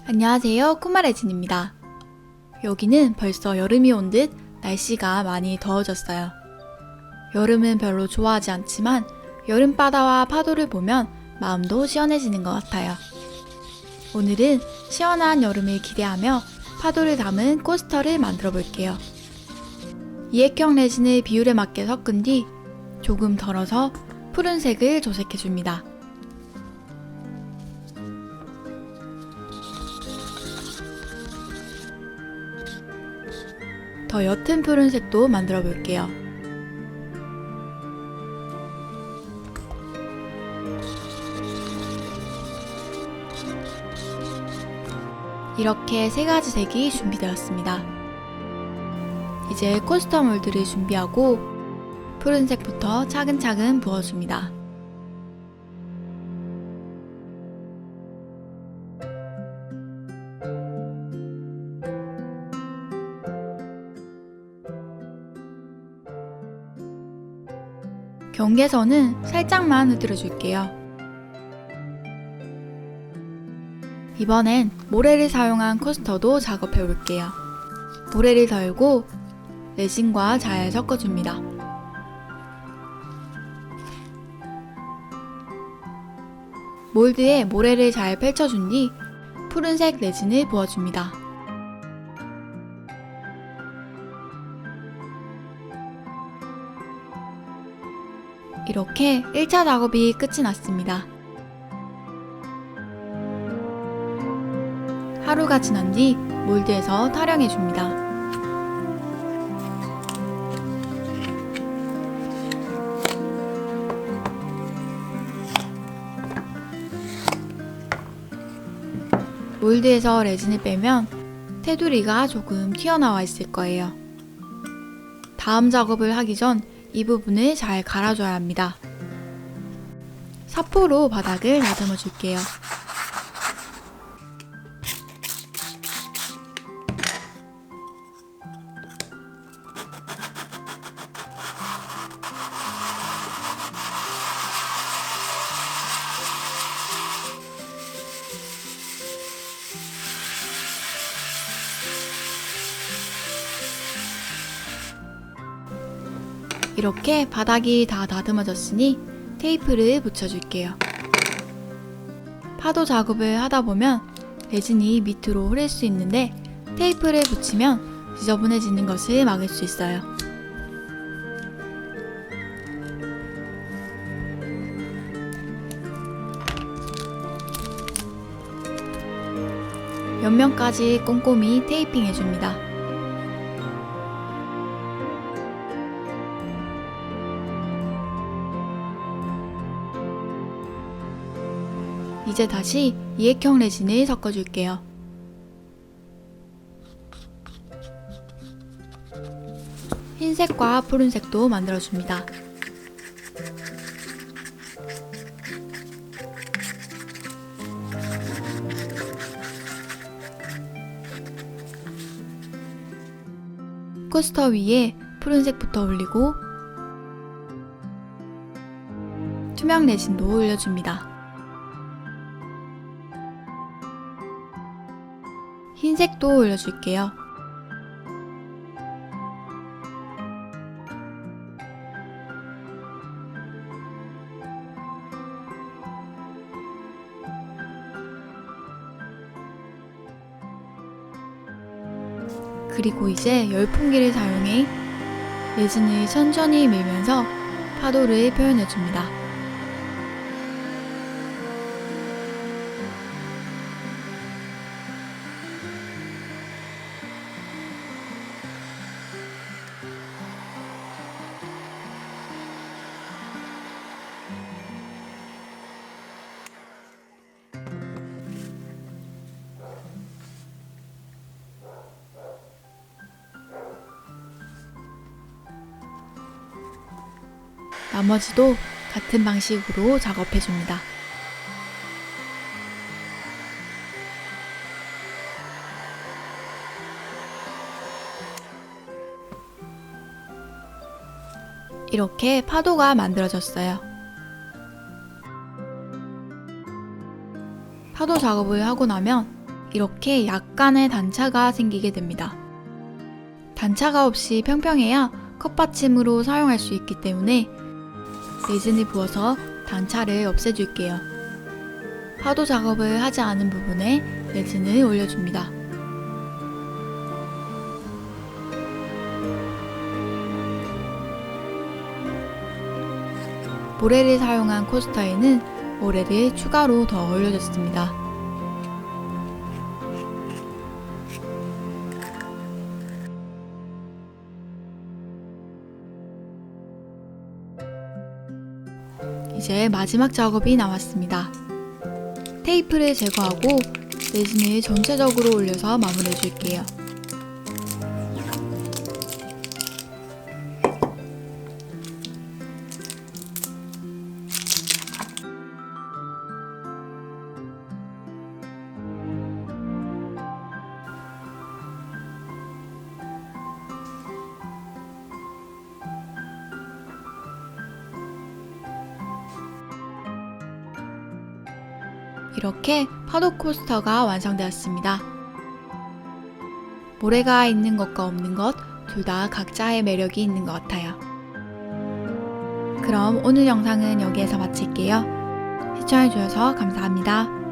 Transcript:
안녕하세요, 쿠마레진입니다. 여기는 벌써 여름이 온 듯 날씨가 많이 더워졌어요. 여름은 별로 좋아하지 않지만 여름바다와 파도를 보면 마음도 시원해지는 것 같아요. 오늘은 시원한 여름을 기대하며 파도를 담은 코스터를 만들어 볼게요. 이액형 레진을 비율에 맞게 섞은 뒤 조금 덜어서 푸른색을 조색해 줍니다. 더 옅은 푸른색도 만들어 볼게요. 이렇게 세 가지 색이 준비되었습니다. 이제 코스터 몰드를 준비하고 푸른색부터 차근차근 부어줍니다. 경계선은 살짝만 흐트러 줄게요. 이번엔 모래를 사용한 코스터도 작업해 볼게요. 모래를 덜고 레진과 잘 섞어줍니다. 몰드에 모래를 잘 펼쳐준 뒤 푸른색 레진을 부어줍니다. 이렇게 1차 작업이 끝이 났습니다. 하루가 지난 뒤 몰드에서 타령해 줍니다. 몰드에서 레진을 빼면 테두리가 조금 튀어나와 있을 거예요. 다음 작업을 하기 전 이 부분을 잘 갈아줘야 합니다. 사포로 바닥을 다듬어 줄게요. 이렇게 바닥이 다 다듬어졌으니 테이프를 붙여줄게요. 파도 작업을 하다 보면 레진이 밑으로 흐를 수 있는데 테이프를 붙이면 지저분해지는 것을 막을 수 있어요. 옆면까지 꼼꼼히 테이핑 해줍니다. 이제 다시 이액형 레진을 섞어줄게요. 흰색과 푸른색도 만들어줍니다. 코스터 위에 푸른색부터 올리고 투명 레진도 올려줍니다. 흰색도 올려줄게요. 그리고 이제 열풍기를 사용해 레진을 천천히 밀면서 파도를 표현해줍니다. 나머지도 같은 방식으로 작업해줍니다. 이렇게 파도가 만들어졌어요. 파도 작업을 하고 나면 이렇게 약간의 단차가 생기게 됩니다. 단차가 없이 평평해야 컵받침으로 사용할 수 있기 때문에 레진을 부어서 단차를 없애줄게요. 파도 작업을 하지 않은 부분에 레진을 올려줍니다. 모래를 사용한 코스터에는 모래를 추가로 더 올려줬습니다. 이제 마지막 작업이 남았습니다. 테이프를 제거하고 레진을 전체적으로 올려서 마무리해 줄게요. 이렇게 파도 코스터가 완성되었습니다. 모래가 있는 것과 없는 것 둘 다 각자의 매력이 있는 것 같아요. 그럼 오늘 영상은 여기에서 마칠게요. 시청해주셔서 감사합니다.